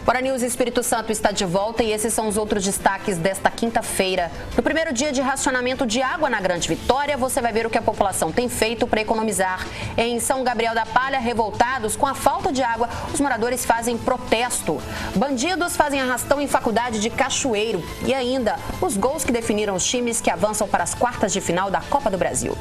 Bora News Espírito Santo está de volta e esses são os outros destaques desta quinta-feira. No primeiro dia de racionamento de água na Grande Vitória, você vai ver o que a população tem feito para economizar. Em São Gabriel da Palha, revoltados com a falta de água, os moradores fazem protesto. Bandidos fazem arrastão em faculdade de Cachoeiro. E ainda, os gols que definiram os times que avançam para as quartas de final da Copa do Brasil.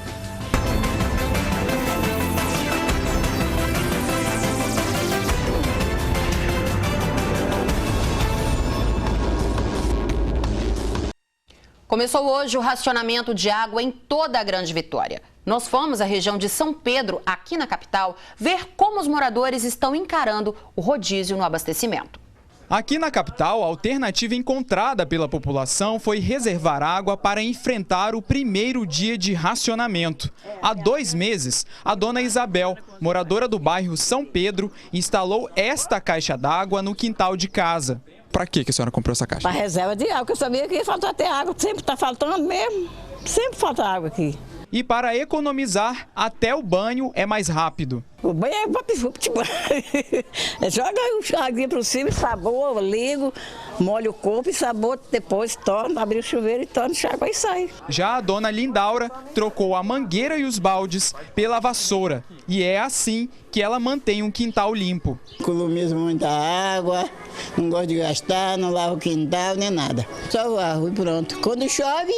Começou hoje o racionamento de água em toda a Grande Vitória. Nós fomos à região de São Pedro, aqui na capital, ver como os moradores estão encarando o rodízio no abastecimento. Aqui na capital, a alternativa encontrada pela população foi reservar água para enfrentar o primeiro dia de racionamento. Há 2 meses, a dona Isabel, moradora do bairro São Pedro, instalou esta caixa d'água no quintal de casa. Para que a senhora comprou essa caixa? Para reserva de água, que eu sabia que ia faltar até água. Sempre está faltando mesmo. Sempre falta água aqui. E para economizar, até o banho é mais rápido. O banho é vapt-vupt. Joga o chazinho por cima, sabor, ligo, molha o corpo e sabor, depois torna, abre o chuveiro e torna o água e sai. Já a dona Lindaura trocou a mangueira e os baldes pela vassoura. E é assim que ela mantém um quintal limpo. Economizo muita água, não gosto de gastar, não lavo o quintal nem nada. Só varro e pronto. Quando chove,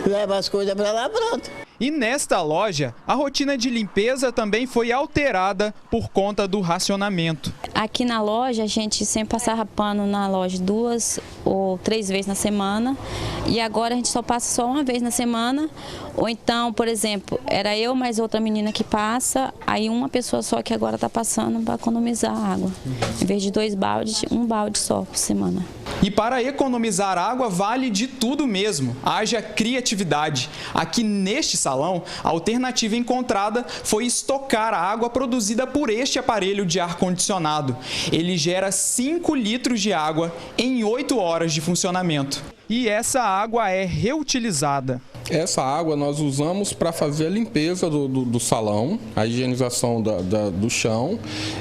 leva as coisas para lá, pronto. E nesta loja, a rotina de limpeza também foi alterada por conta do racionamento. Aqui na loja, a gente sempre passava pano na loja 2 ou 3 vezes na semana. E agora a gente só passa só uma vez na semana. Ou então, por exemplo, era eu mais outra menina que passa, aí uma pessoa só que agora está passando para economizar água. Em vez de 2 baldes, 1 balde só por semana. E para economizar água vale de tudo mesmo, haja criatividade. Aqui neste salão, a alternativa encontrada foi estocar a água produzida por este aparelho de ar-condicionado. Ele gera 5 litros de água em 8 horas de funcionamento. E essa água é reutilizada. Essa água nós usamos para fazer a limpeza do salão, a higienização do chão,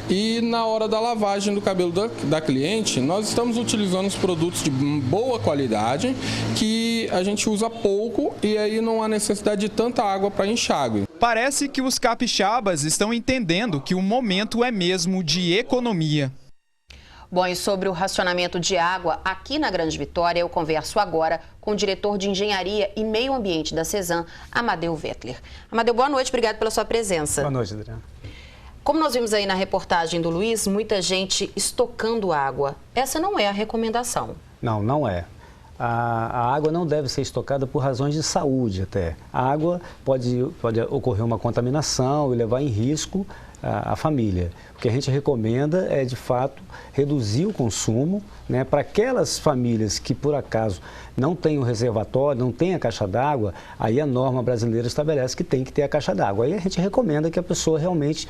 e na hora da lavagem do cabelo da cliente, nós estamos utilizando os produtos de boa qualidade, que a gente usa pouco e aí não há necessidade de tanta água para enxágue. Parece que os capixabas estão entendendo que o momento é mesmo de economia. Bom, e sobre o racionamento de água aqui na Grande Vitória, eu converso agora com o diretor de Engenharia e Meio Ambiente da CESAM, Amadeu Vettler. Amadeu, boa noite, obrigado pela sua presença. Boa noite, Adriana. Como nós vimos aí na reportagem do Luiz, muita gente estocando água. Essa não é a recomendação. Não, não é. A água não deve ser estocada por razões de saúde até. A água pode ocorrer uma contaminação e levar em risco a família. O que a gente recomenda é, de fato, reduzir o consumo, né, para aquelas famílias que, por acaso, não têm o reservatório, não têm a caixa d'água, aí a norma brasileira estabelece que tem que ter a caixa d'água. Aí a gente recomenda que a pessoa realmente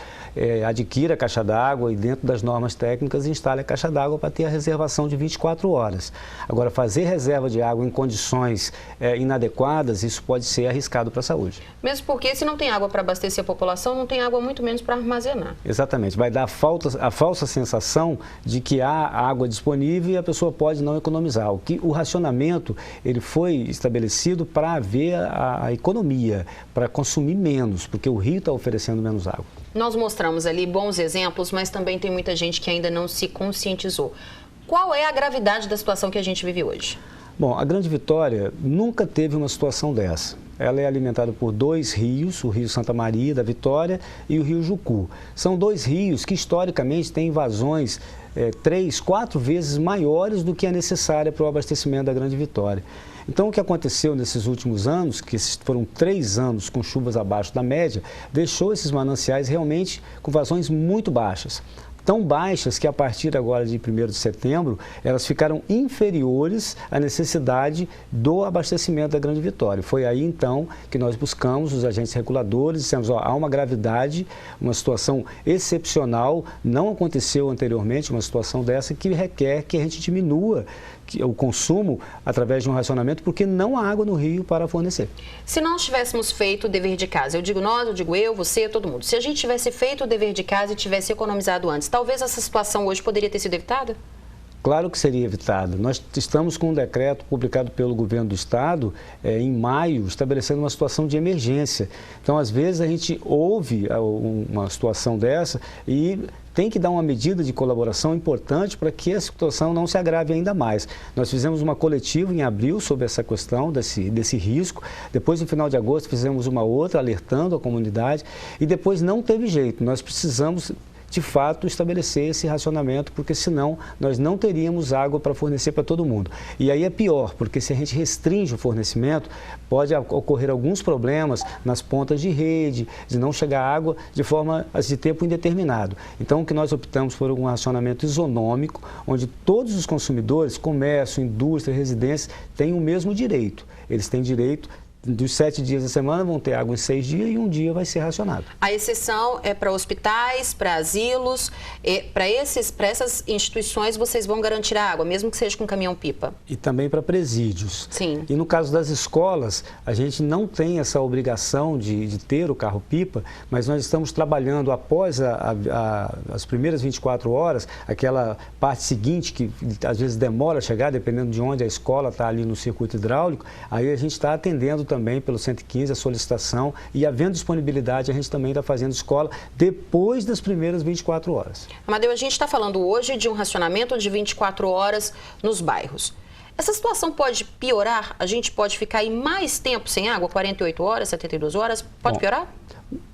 adquira a caixa d'água e, dentro das normas técnicas, instale a caixa d'água para ter a reservação de 24 horas. Agora, fazer reserva de água em condições inadequadas, isso pode ser arriscado para a saúde. Mesmo porque, se não tem água para abastecer a população, não tem água muito menos para armazenar. Exatamente. Vai dar a falsa sensação de que há água disponível e a pessoa pode não economizar. O racionamento ele foi estabelecido para haver a economia, para consumir menos, porque o rio está oferecendo menos água. Nós mostramos ali bons exemplos, mas também tem muita gente que ainda não se conscientizou. Qual é a gravidade da situação que a gente vive hoje? Bom, a Grande Vitória nunca teve uma situação dessa. Ela é alimentada por 2 rios, o Rio Santa Maria da Vitória e o Rio Jucu. São 2 rios que historicamente têm vazões 3, 4 vezes maiores do que a necessária para o abastecimento da Grande Vitória. Então, o que aconteceu nesses últimos anos, que foram 3 anos com chuvas abaixo da média, deixou esses mananciais realmente com vazões muito baixas. Tão baixas que, a partir agora de 1º de setembro, elas ficaram inferiores à necessidade do abastecimento da Grande Vitória. Foi aí, então, que nós buscamos os agentes reguladores, dissemos, há uma gravidade, uma situação excepcional, não aconteceu anteriormente uma situação dessa que requer que a gente diminua o consumo através de um racionamento, porque não há água no rio para fornecer. Se nós tivéssemos feito o dever de casa, eu digo nós, eu digo eu, você, todo mundo, se a gente tivesse feito o dever de casa e tivesse economizado antes, talvez essa situação hoje poderia ter sido evitada? Claro que seria evitado. Nós estamos com um decreto publicado pelo governo do estado em maio, estabelecendo uma situação de emergência. Então, às vezes, a gente ouve uma situação dessa e tem que dar uma medida de colaboração importante para que a situação não se agrave ainda mais. Nós fizemos uma coletiva em abril sobre essa questão desse risco. Depois, no final de agosto, fizemos uma outra alertando a comunidade e depois não teve jeito. Nós precisamos, de fato, estabelecer esse racionamento, porque senão nós não teríamos água para fornecer para todo mundo. E aí é pior, porque se a gente restringe o fornecimento, pode ocorrer alguns problemas nas pontas de rede, de não chegar água de tempo indeterminado. Então, o que nós optamos foi um racionamento isonômico, onde todos os consumidores, comércio, indústria, residências, têm o mesmo direito. Eles têm direito. Dos 7 dias da semana vão ter água em 6 dias e um dia vai ser racionado. A exceção é para hospitais, para asilos, para essas instituições vocês vão garantir a água, mesmo que seja com caminhão-pipa? E também para presídios. Sim. E no caso das escolas, a gente não tem essa obrigação de ter o carro-pipa, mas nós estamos trabalhando após as primeiras 24 horas, aquela parte seguinte que às vezes demora a chegar, dependendo de onde a escola está ali no circuito hidráulico, aí a gente está atendendo também pelo 115 a solicitação e havendo disponibilidade a gente também está fazendo escola depois das primeiras 24 horas. Amadeu, a gente está falando hoje de um racionamento de 24 horas nos bairros. Essa situação pode piorar? A gente pode ficar aí mais tempo sem água, 48 horas, 72 horas? Pode piorar?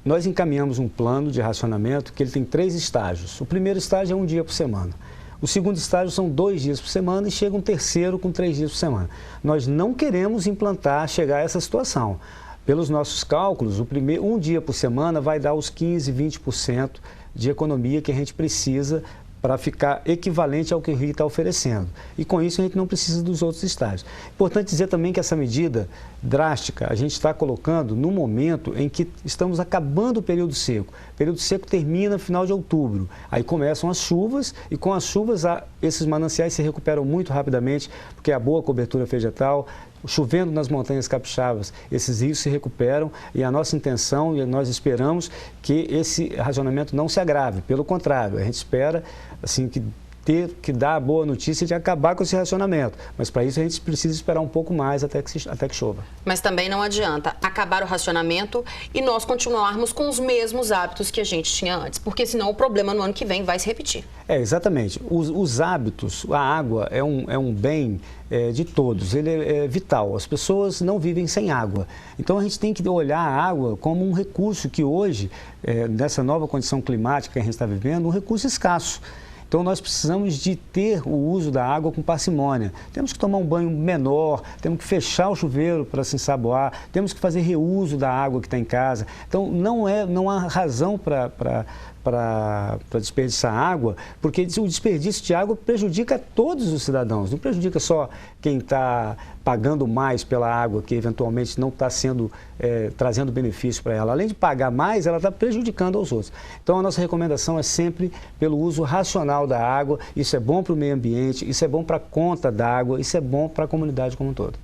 Nós encaminhamos um plano de racionamento que ele tem 3 estágios. O primeiro estágio é 1 dia por semana. O segundo estágio são 2 dias por semana e chega um terceiro com 3 dias por semana. Nós não queremos chegar a essa situação. Pelos nossos cálculos, o primeiro 1 dia por semana vai dar os 15%, 20% de economia que a gente precisa para ficar equivalente ao que o Rio está oferecendo. E com isso a gente não precisa dos outros estágios. Importante dizer também que essa medida drástica a gente está colocando no momento em que estamos acabando o período seco. O período seco termina no final de outubro. Aí começam as chuvas e com as chuvas esses mananciais se recuperam muito rapidamente, porque há boa cobertura vegetal. Chovendo nas montanhas capixabas, esses rios se recuperam e a nossa intenção e nós esperamos que esse racionamento não se agrave. Pelo contrário, a gente espera assim, que dar a boa notícia de acabar com esse racionamento. Mas para isso a gente precisa esperar um pouco mais até que chova. Mas também não adianta acabar o racionamento e nós continuarmos com os mesmos hábitos que a gente tinha antes, porque senão o problema no ano que vem vai se repetir. Exatamente. Os hábitos, a água é um bem de todos, ele é vital. As pessoas não vivem sem água. Então a gente tem que olhar a água como um recurso que hoje, nessa nova condição climática que a gente está vivendo, um recurso escasso. Então, nós precisamos de ter o uso da água com parcimônia. Temos que tomar um banho menor, temos que fechar o chuveiro para se ensaboar, temos que fazer reuso da água que está em casa. Então, não há razão para desperdiçar água, porque o desperdício de água prejudica todos os cidadãos, não prejudica só quem está pagando mais pela água, que eventualmente não está trazendo benefício para ela. Além de pagar mais, ela está prejudicando aos outros. Então, a nossa recomendação é sempre pelo uso racional da água. Isso é bom para o meio ambiente, isso é bom para a conta d'água, isso é bom para a comunidade como um todo.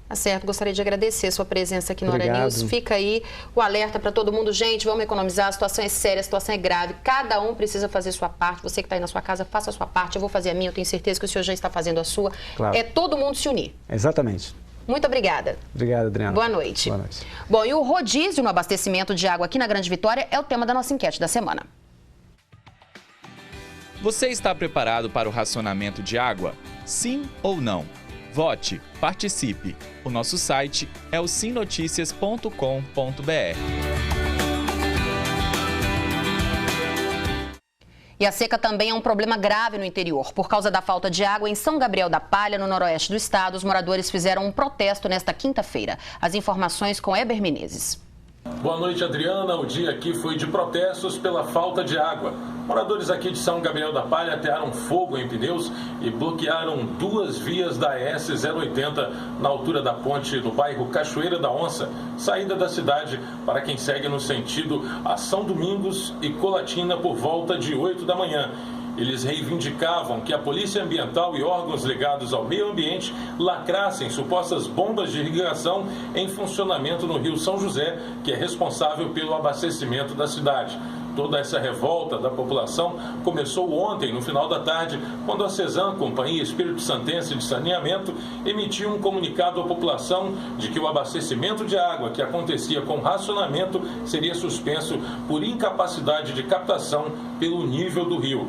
Tá certo, gostaria de agradecer a sua presença aqui no Hora News. Fica aí o alerta para todo mundo. Gente, vamos economizar, a situação é séria, a situação é grave. Cada um precisa fazer a sua parte. Você que está aí na sua casa, faça a sua parte. Eu vou fazer a minha, eu tenho certeza que o senhor já está fazendo a sua. Claro. É todo mundo se unir. Exatamente. Muito obrigada. Obrigado, Adriana. Boa noite. Boa noite. Bom, e o rodízio no abastecimento de água aqui na Grande Vitória é o tema da nossa enquete da semana. Você está preparado para o racionamento de água? Sim ou não? Vote, participe. O nosso site é o simnoticias.com.br. E a seca também é um problema grave no interior. Por causa da falta de água em São Gabriel da Palha, no noroeste do estado, os moradores fizeram um protesto nesta quinta-feira. As informações com Eber Menezes. Boa noite, Adriana. O dia aqui foi de protestos pela falta de água. Moradores aqui de São Gabriel da Palha atearam fogo em pneus e bloquearam 2 vias da ES-080 na altura da ponte do bairro Cachoeira da Onça, saída da cidade para quem segue no sentido a São Domingos e Colatina por volta de 8 da manhã. Eles reivindicavam que a Polícia Ambiental e órgãos ligados ao meio ambiente lacrassem supostas bombas de irrigação em funcionamento no Rio São José, que é responsável pelo abastecimento da cidade. Toda essa revolta da população começou ontem, no final da tarde, quando a CESAM, Companhia Espírito Santense de Saneamento, emitiu um comunicado à população de que o abastecimento de água que acontecia com racionamento seria suspenso por incapacidade de captação pelo nível do rio.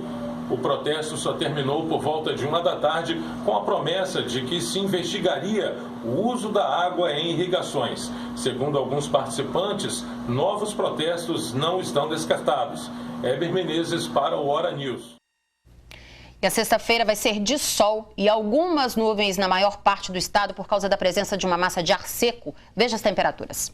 O protesto só terminou por volta de 1 da tarde com a promessa de que se investigaria o uso da água em irrigações. Segundo alguns participantes, novos protestos não estão descartados. Heber Menezes para o Hora News. E a sexta-feira vai ser de sol e algumas nuvens na maior parte do estado por causa da presença de uma massa de ar seco. Veja as temperaturas.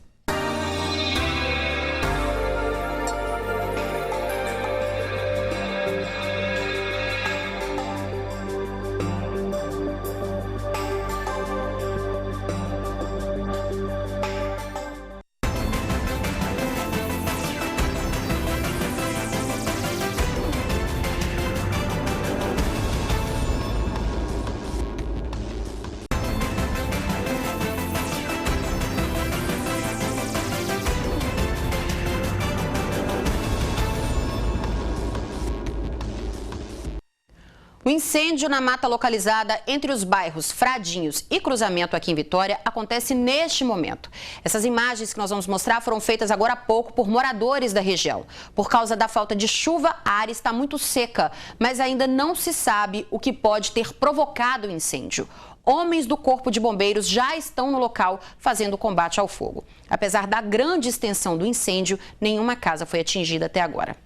O incêndio na mata localizada entre os bairros Fradinhos e Cruzamento aqui em Vitória acontece neste momento. Essas imagens que nós vamos mostrar foram feitas agora há pouco por moradores da região. Por causa da falta de chuva, a área está muito seca, mas ainda não se sabe o que pode ter provocado o incêndio. Homens do Corpo de Bombeiros já estão no local fazendo combate ao fogo. Apesar da grande extensão do incêndio, nenhuma casa foi atingida até agora.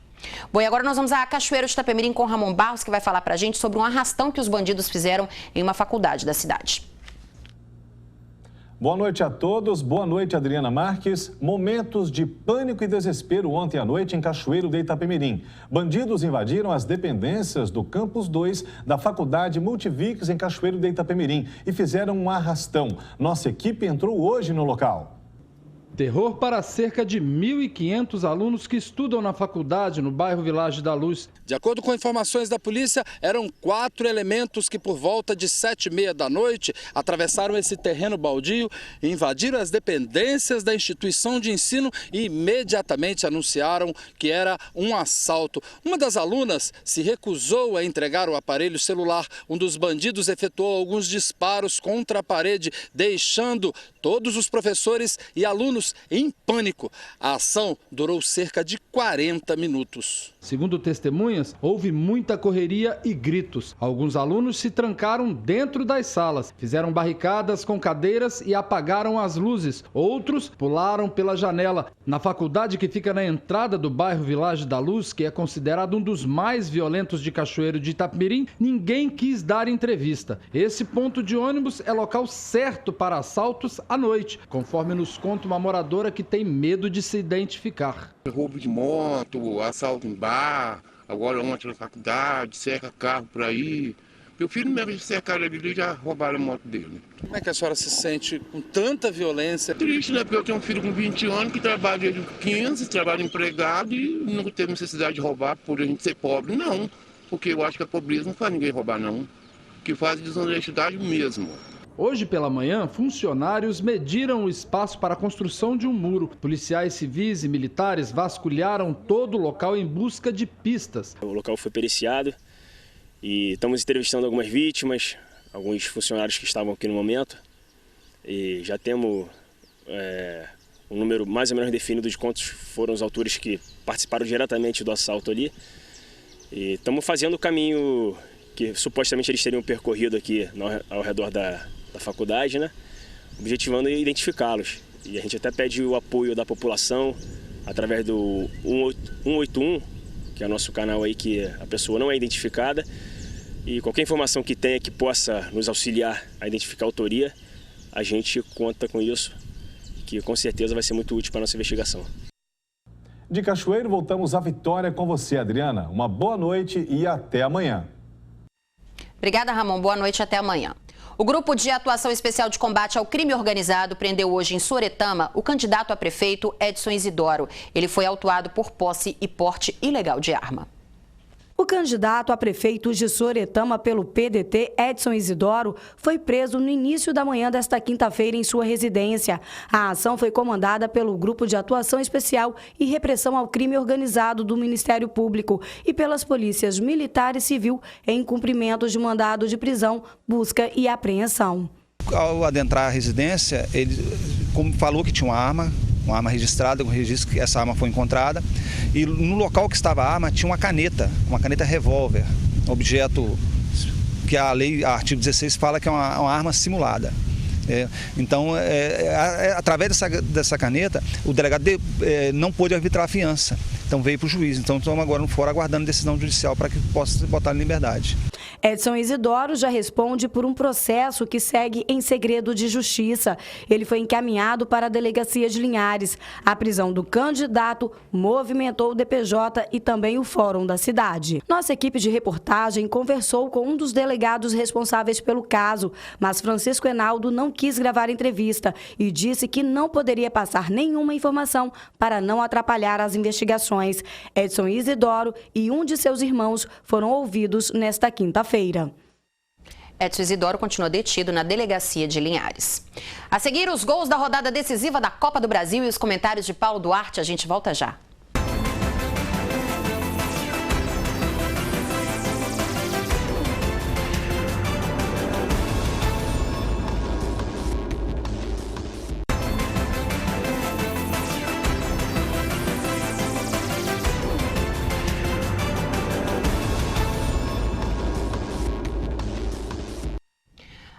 Bom, e agora nós vamos a Cachoeiro de Itapemirim com Ramon Barros, que vai falar pra gente sobre um arrastão que os bandidos fizeram em uma faculdade da cidade. Boa noite a todos, boa noite Adriana Marques. Momentos de pânico e desespero ontem à noite em Cachoeiro de Itapemirim. Bandidos invadiram as dependências do Campus 2 da Faculdade Multivix em Cachoeiro de Itapemirim e fizeram um arrastão. Nossa equipe entrou hoje no local. Terror para cerca de 1.500 alunos que estudam na faculdade no bairro Vilagem da Luz. De acordo com informações da polícia, eram 4 elementos que por volta de 7h30 da noite atravessaram esse terreno baldio, invadiram as dependências da instituição de ensino e imediatamente anunciaram que era um assalto. Uma das alunas se recusou a entregar o aparelho celular. Um dos bandidos efetuou alguns disparos contra a parede, deixando todos os professores e alunos em pânico. A ação durou cerca de 40 minutos. Segundo testemunhas, houve muita correria e gritos. Alguns alunos se trancaram dentro das salas, fizeram barricadas com cadeiras e apagaram as luzes. Outros pularam pela janela. Na faculdade que fica na entrada do bairro Vilagem da Luz, que é considerado um dos mais violentos de Cachoeiro de Itapemirim, ninguém quis dar entrevista. Esse ponto de ônibus é local certo para assaltos à noite, conforme nos conta uma moradora que tem medo de se identificar. Roubo de moto, assalto em bar, agora ontem na faculdade, cerca carro por aí. Meu filho mesmo cercaram ele e já roubaram a moto dele. Como é que a senhora se sente com tanta violência? Triste, né? Porque eu tenho um filho com 20 anos que trabalha desde 15, trabalha empregado e nunca teve necessidade de roubar por a gente ser pobre, não. Porque eu acho que a pobreza não faz ninguém roubar, não. O que faz desonestidade mesmo. Hoje pela manhã, funcionários mediram o espaço para a construção de um muro. Policiais civis e militares vasculharam todo o local em busca de pistas. O local foi periciado e estamos entrevistando algumas vítimas, alguns funcionários que estavam aqui no momento. E já temos um número mais ou menos definido de quantos foram os autores que participaram diretamente do assalto ali. E estamos fazendo o caminho que supostamente eles teriam percorrido aqui ao redor da faculdade, né? Objetivando identificá-los. E a gente até pede o apoio da população através do 181, que é o nosso canal aí que a pessoa não é identificada. E qualquer informação que tenha que possa nos auxiliar a identificar a autoria, a gente conta com isso, que com certeza vai ser muito útil para a nossa investigação. De Cachoeiro, voltamos à Vitória com você, Adriana. Uma boa noite e até amanhã. Obrigada, Ramon. Boa noite e até amanhã. O Grupo de Atuação Especial de Combate ao Crime Organizado prendeu hoje em Soretama o candidato a prefeito Edson Isidoro. Ele foi autuado por posse e porte ilegal de arma. O candidato a prefeito de Sooretama pelo PDT, Edson Isidoro, foi preso no início da manhã desta quinta-feira em sua residência. A ação foi comandada pelo Grupo de Atuação Especial e Repressão ao Crime Organizado do Ministério Público e pelas polícias militar e civil em cumprimento de mandado de prisão, busca e apreensão. Ao adentrar a residência, ele falou que tinha uma arma registrada, com registro que essa arma foi encontrada, e no local que estava a arma tinha uma caneta revólver, objeto que a lei, artigo 16, fala que é uma arma simulada. Então, através dessa caneta, o delegado não pôde arbitrar a fiança, então veio para o juiz. Então, estamos agora no fórum aguardando decisão judicial para que possa botar em liberdade. Edson Isidoro já responde por um processo que segue em segredo de justiça. Ele foi encaminhado para a delegacia de Linhares. A prisão do candidato movimentou o DPJ e também o fórum da cidade. Nossa equipe de reportagem conversou com um dos delegados responsáveis pelo caso, mas Francisco Enaldo não quis gravar entrevista e disse que não poderia passar nenhuma informação para não atrapalhar as investigações. Edson Isidoro e um de seus irmãos foram ouvidos nesta quinta-feira. Edson Isidoro continua detido na delegacia de Linhares. A seguir, os gols da rodada decisiva da Copa do Brasil e os comentários de Paulo Duarte. A gente volta já.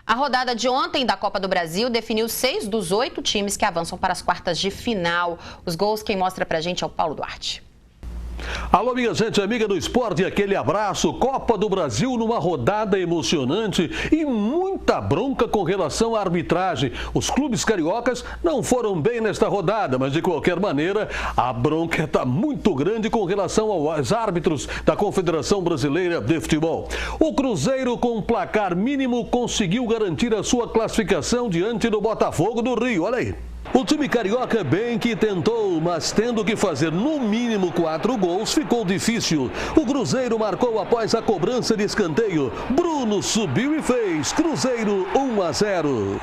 A rodada de ontem da Copa do Brasil definiu 6 dos 8 times que avançam para as quartas de final. Os gols quem mostra pra gente é o Paulo Duarte. Alô, minha gente, amiga do esporte, aquele abraço. Copa do Brasil numa rodada emocionante e muita bronca com relação à arbitragem. Os clubes cariocas não foram bem nesta rodada, mas de qualquer maneira a bronca está muito grande com relação aos árbitros da Confederação Brasileira de Futebol. O Cruzeiro, com placar mínimo, conseguiu garantir a sua classificação diante do Botafogo do Rio. Olha aí. O time carioca bem que tentou, mas tendo que fazer no mínimo 4 gols, ficou difícil. O Cruzeiro marcou após a cobrança de escanteio. Bruno subiu e fez. Cruzeiro 1-0.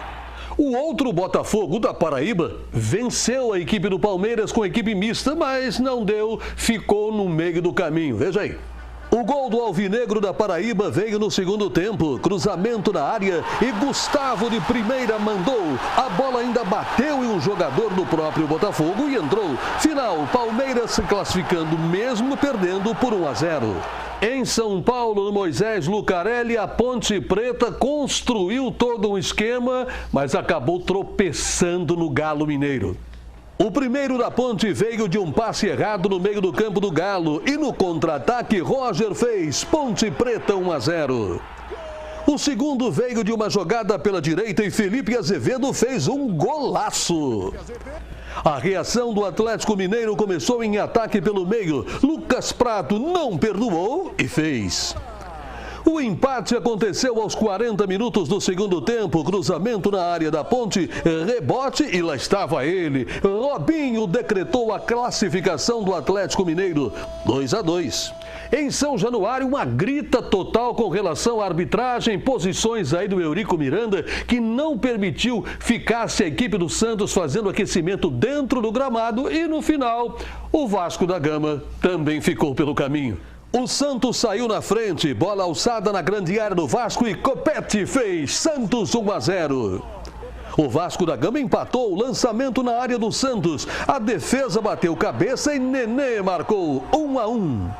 O outro Botafogo da Paraíba venceu a equipe do Palmeiras com a equipe mista, mas não deu, ficou no meio do caminho. Veja aí. O gol do Alvinegro da Paraíba veio no segundo tempo. Cruzamento na área e Gustavo de primeira mandou. A bola ainda bateu em um jogador do próprio Botafogo e entrou. Final, Palmeiras se classificando mesmo perdendo por 1-0. Em São Paulo, no Moisés Lucarelli, a Ponte Preta construiu todo um esquema, mas acabou tropeçando no Galo Mineiro. O primeiro da Ponte veio de um passe errado no meio do campo do Galo e no contra-ataque Roger fez. Ponte Preta 1-0. O segundo veio de uma jogada pela direita e Felipe Azevedo fez um golaço. A reação do Atlético Mineiro começou em ataque pelo meio. Lucas Prato não perdoou e fez. O empate aconteceu aos 40 minutos do segundo tempo. Cruzamento na área da Ponte, rebote e lá estava ele. Robinho decretou a classificação do Atlético Mineiro, 2-2. Em São Januário, uma grita total com relação à arbitragem, posições aí do Eurico Miranda, que não permitiu ficasse a equipe do Santos fazendo aquecimento dentro do gramado e no final, o Vasco da Gama também ficou pelo caminho. O Santos saiu na frente, bola alçada na grande área do Vasco e Copete fez. Santos 1-0. O Vasco da Gama empatou o lançamento na área do Santos. A defesa bateu cabeça e Nenê marcou 1-1.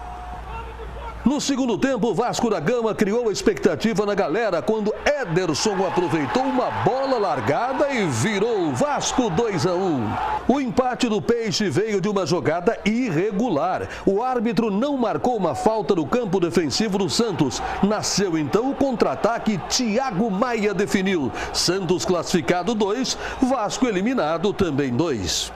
No segundo tempo, o Vasco da Gama criou a expectativa na galera quando Ederson aproveitou uma bola largada e virou Vasco 2-1. O empate do Peixe veio de uma jogada irregular. O árbitro não marcou uma falta no campo defensivo do Santos. Nasceu então o contra-ataque, Thiago Maia definiu. Santos classificado 2, Vasco eliminado também 2.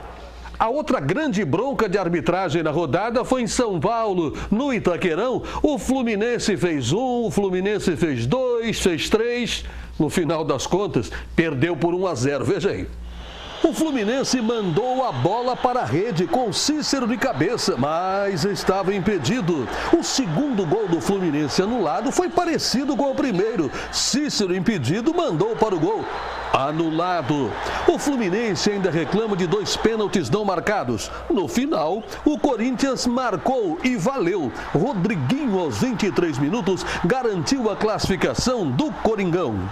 A outra grande bronca de arbitragem na rodada foi em São Paulo. No Itaquerão, o Fluminense fez 1, o Fluminense fez 2, fez 3. No final das contas, perdeu por 1-0. Veja aí. O Fluminense mandou a bola para a rede com Cícero de cabeça, mas estava impedido. O segundo gol do Fluminense anulado foi parecido com o primeiro. Cícero impedido mandou para o gol. Anulado. O Fluminense ainda reclama de 2 pênaltis não marcados. No final, o Corinthians marcou e valeu. Rodriguinho, aos 23 minutos, garantiu a classificação do Coringão.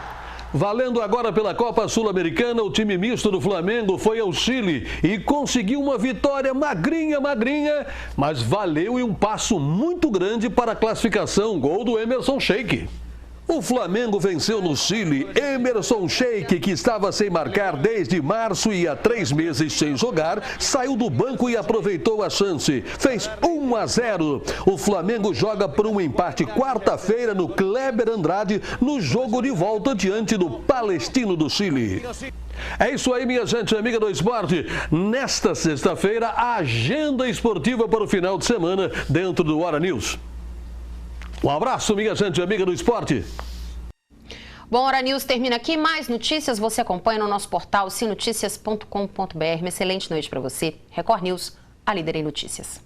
Valendo agora pela Copa Sul-Americana, o time misto do Flamengo foi ao Chile e conseguiu uma vitória magrinha, mas valeu e um passo muito grande para a classificação. Gol do Emerson Sheik. O Flamengo venceu no Chile. Emerson Sheik, que estava sem marcar desde março e há 3 meses sem jogar, saiu do banco e aproveitou a chance. Fez 1-0. O Flamengo joga por um empate quarta-feira no Kleber Andrade, no jogo de volta diante do Palestino do Chile. É isso aí, minha gente amiga do esporte. Nesta sexta-feira, a agenda esportiva para o final de semana dentro do Hora News. Um abraço, minha gente amiga do esporte. Bom, Hora News termina aqui. Mais notícias você acompanha no nosso portal sinoticias.com.br. Uma excelente noite para você. Record News, a líder em notícias.